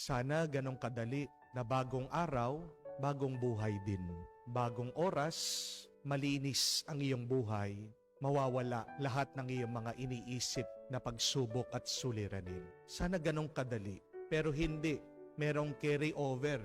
Sana ganong kadali na bagong araw, bagong buhay din. Bagong oras, malinis ang iyong buhay, mawawala lahat ng iyong mga iniisip na pagsubok at suliranin. Sana ganong kadali, pero hindi. Merong carry over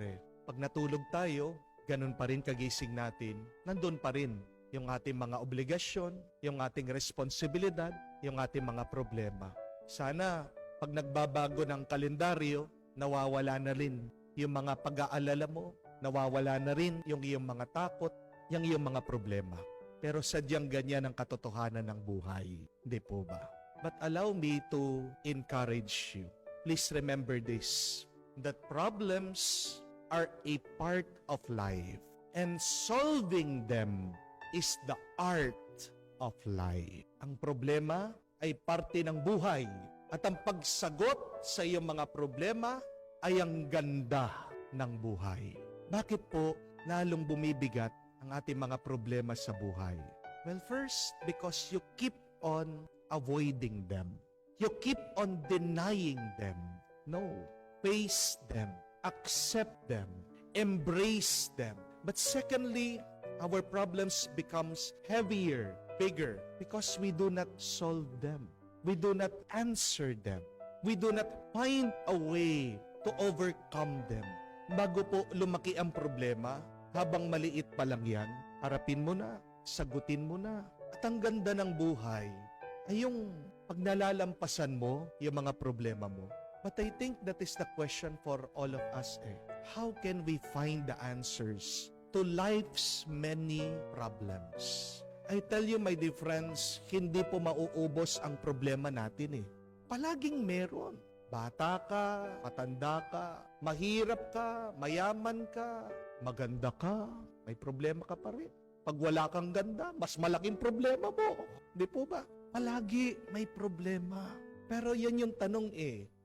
Pag natulog tayo, ganun pa rin kagising natin, nandun pa rin yung ating mga obligasyon, yung ating responsibilidad, yung ating mga problema. Sana pag nagbabago ng kalendaryo, nawawala na rin yung mga pag-aalala mo, nawawala na rin yung iyong mga takot, yung iyong mga problema. Pero sadyang ganyan ang katotohanan ng buhay. Hindi po ba? But allow me to encourage you. Please remember this, that problems are a part of life, and solving them is the art of life. Ang problema ay parte ng buhay, at ang pagsagot sa iyong mga problema ay ang ganda ng buhay. Bakit po lalong bumibigat ang ating mga problema sa buhay? Well, first, because you keep on avoiding them. You keep on denying them. No, face them, accept them, embrace them. But secondly, our problems becomes heavier, bigger, because we do not solve them. We do not answer them. We do not find a way to overcome them. Bago po lumaki ang problema, habang maliit pa lang yan, harapin mo na, sagutin mo na. At ang ganda ng buhay ay yung pag nalalampasan mo yung mga problema mo. But I think that is the question for all of us. How can we find the answers to life's many problems? I tell you, my dear friends, hindi po mauubos ang problema natin Palaging meron. Bata ka, matanda ka, mahirap ka, mayaman ka, maganda ka, may problema ka pa rin. Pag wala kang ganda, mas malaking problema mo. Di po ba? Palagi may problema. Pero yan yung tanong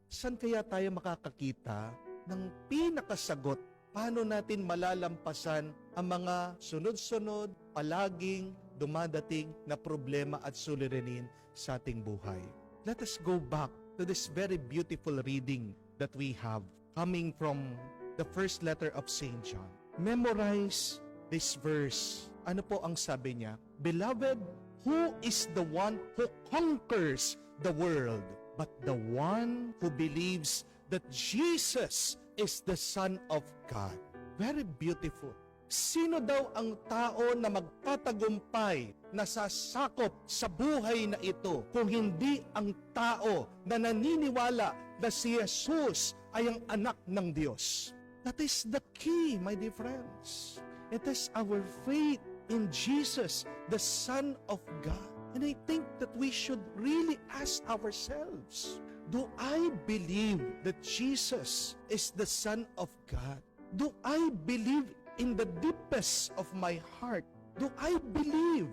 saan kaya tayo makakakita ng pinakasagot? Paano natin malalampasan ang mga sunod-sunod, palaging dumadating na problema at suliranin sa ating buhay? Let us go back to this very beautiful reading that we have coming from the first letter of St. John. Memorize this verse. Ano po ang sabi niya? Beloved, who is the one who conquers the world, but the one who believes that Jesus is the Son of God? Very beautiful. Sino daw ang tao na magtatagumpay na sasakop sa buhay na ito kung hindi ang tao na naniniwala na si Jesus ay ang anak ng Diyos? That is the key, my dear friends. It is our faith in Jesus, the Son of God. And I think that we should really ask ourselves, do I believe that Jesus is the Son of God? Do I believe in the deepest of my heart? Do I believe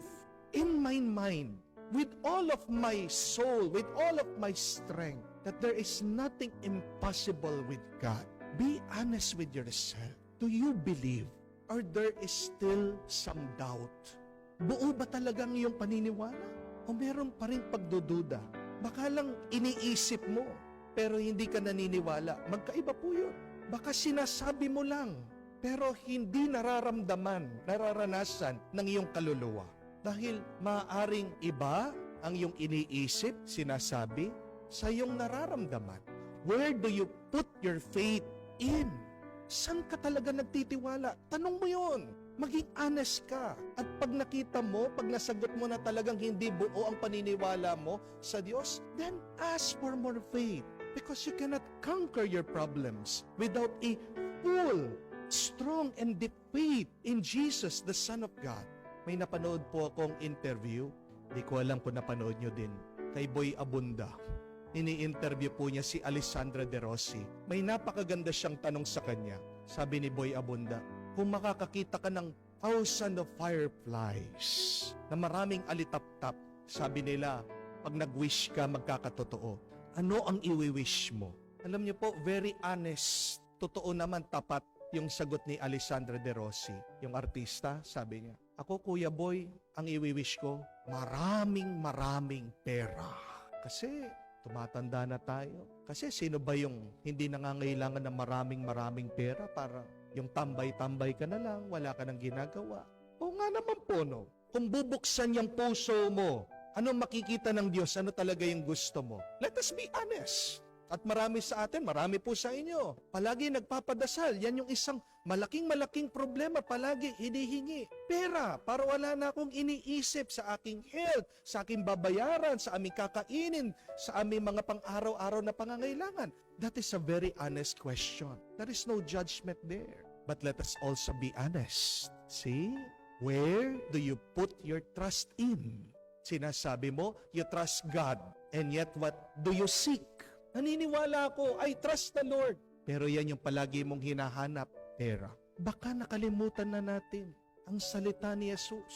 in my mind, with all of my soul, with all of my strength, that there is nothing impossible with God? Be honest with yourself. Do you believe? Or there is still some doubt? Buo ba talagang iyong paniniwala? O meron pa rin pagdududa? Baka lang iniisip mo, pero hindi ka naniniwala. Magkaiba po yun. Baka sinasabi mo lang, pero hindi nararanasan ng iyong kaluluwa. Dahil maaaring iba ang iyong iniisip, sinasabi, sa iyong nararamdaman. Where do you put your faith in? Saan ka talaga nagtitiwala? Tanong mo yun. Maging honest ka. At pag nakita mo, pag nasagot mo na talagang hindi buo ang paniniwala mo sa Diyos, then ask for more faith. Because you cannot conquer your problems without a full, strong, and deep faith in Jesus, the Son of God. May napanood po akong interview, di ko alam kung napanood nyo din, kay Boy Abunda. Ini-interview po niya si Alessandra De Rossi. May napakaganda siyang tanong sa kanya. Sabi ni Boy Abunda, kung makakakita ka ng 1,000 of fireflies na maraming alitap-tap, sabi nila, pag nag-wish ka, magkakatotoo. Ano ang iwi-wish mo? Alam niyo po, very honest. Totoo naman, tapat yung sagot ni Alessandra De Rossi. Yung artista, sabi niya, ako, Kuya Boy, ang iwi-wish ko, maraming pera. Kasi Tumatanda na tayo. Kasi sino ba yung hindi nangangailangan ng maraming pera para yung tambay-tambay ka na lang, wala ka nang ginagawa? O nga naman po, no? Kung bubuksan yung puso mo, anong makikita ng Diyos? Ano talaga yung gusto mo? Let us be honest. At marami sa atin, marami po sa inyo. Palagi nagpapadasal. Yan yung isang malaking problema. Palagi hinihingi. Pera, para wala na akong iniisip sa aking health, sa aking babayaran, sa aming kakainin, sa aming mga pang-araw-araw na pangangailangan. That is a very honest question. There is no judgment there. But let us also be honest. See? Where do you put your trust in? Sinasabi mo, you trust God. And yet, what do you seek? Naniniwala ako, I trust the Lord. Pero yan yung palagi mong hinahanap, pera. Baka nakalimutan na natin ang salita ni Jesus.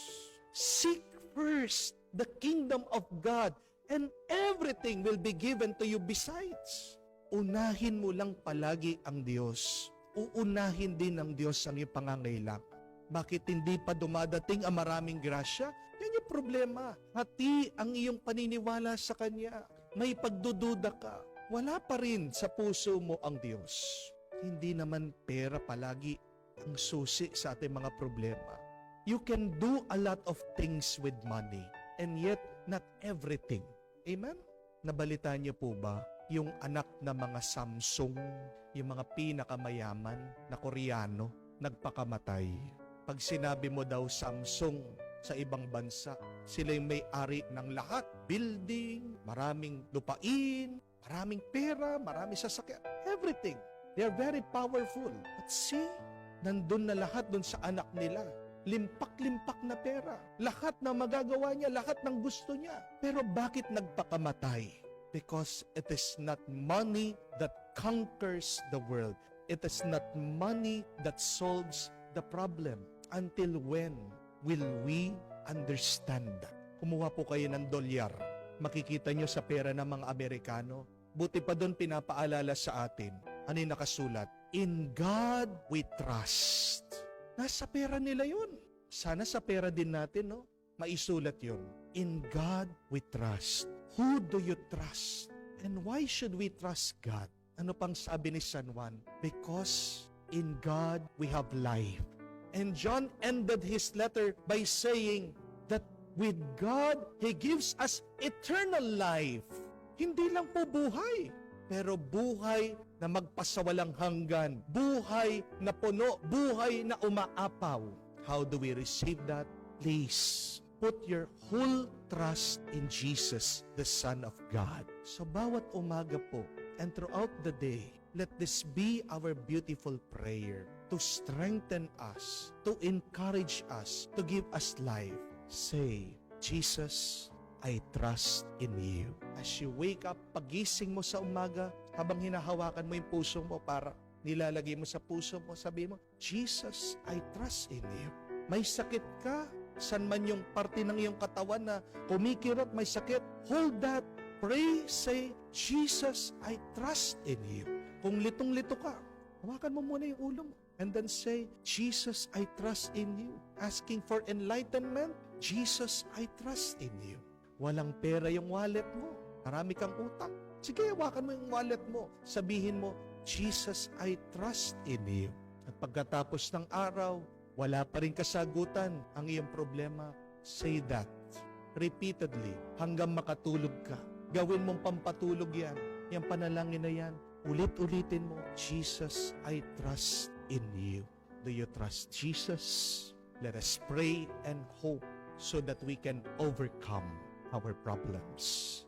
Seek first the kingdom of God and everything will be given to you besides. Unahin mo lang palagi ang Diyos. Uunahin din ng Diyos ang iyong pangangailangan. Bakit hindi pa dumadating ang maraming grasya? Yan yung problema. Hati ang iyong paniniwala sa Kanya. May pagdududa ka. Wala pa rin sa puso mo ang Diyos. Hindi naman pera palagi ang susi sa ating mga problema. You can do a lot of things with money and yet not everything. Amen? Nabalitaan niyo po ba yung anak na mga Samsung, yung mga pinakamayaman na Koreano, nagpakamatay? Pag sinabi mo daw Samsung sa ibang bansa, sila yung may-ari ng lahat. Building, maraming lupain, maraming pera, maraming sasakyan, everything. They are very powerful. But see, nandun na lahat dun sa anak nila. Limpak-limpak na pera. Lahat na magagawa niya, lahat ng gusto niya. Pero bakit nagpakamatay? Because it is not money that conquers the world. It is not money that solves the problem. Until when will we understand that? Kumuha po kayo ng dolyar. Makikita nyo sa pera ng mga Amerikano. Buti pa doon pinapaalala sa atin. Ano yung nakasulat? In God we trust. Nasa pera nila yun. Sana sa pera din natin, no? Maisulat yun. In God we trust. Who do you trust? And why should we trust God? Ano pang sabi ni San Juan? Because in God we have life. And John ended his letter by saying that with God, He gives us eternal life. Hindi lang po buhay, pero buhay na magpasawalang hanggan, buhay na puno, buhay na umaapaw. How do we receive that? Please, put your whole trust in Jesus, the Son of God. So bawat umaga po, and throughout the day, let this be our beautiful prayer to strengthen us, to encourage us, to give us life. Say, Jesus, I trust in you. As you wake up, pagising mo sa umaga, habang hinahawakan mo yung puso mo para nilalagay mo sa puso mo, sabi mo, Jesus, I trust in you. May sakit ka, san man yung parte ng iyong katawan na kumikirot, may sakit, hold that, pray, say, Jesus, I trust in you. Kung litong-lito ka, hawakan mo muna yung ulo mo. And then say, Jesus, I trust in you. Asking for enlightenment, Jesus, I trust in you. Walang pera yung wallet mo. Marami kang utang. Sige, hawakan mo yung wallet mo. Sabihin mo, Jesus, I trust in you. At pagkatapos ng araw, wala pa rin kasagutan ang iyong problema. Say that repeatedly hanggang makatulog ka. Gawin mong pampatulog yan. Yung panalangin na yan, ulit-ulitin mo, Jesus, I trust in you. Do you trust Jesus? Let us pray and hope so that we can overcome our problems.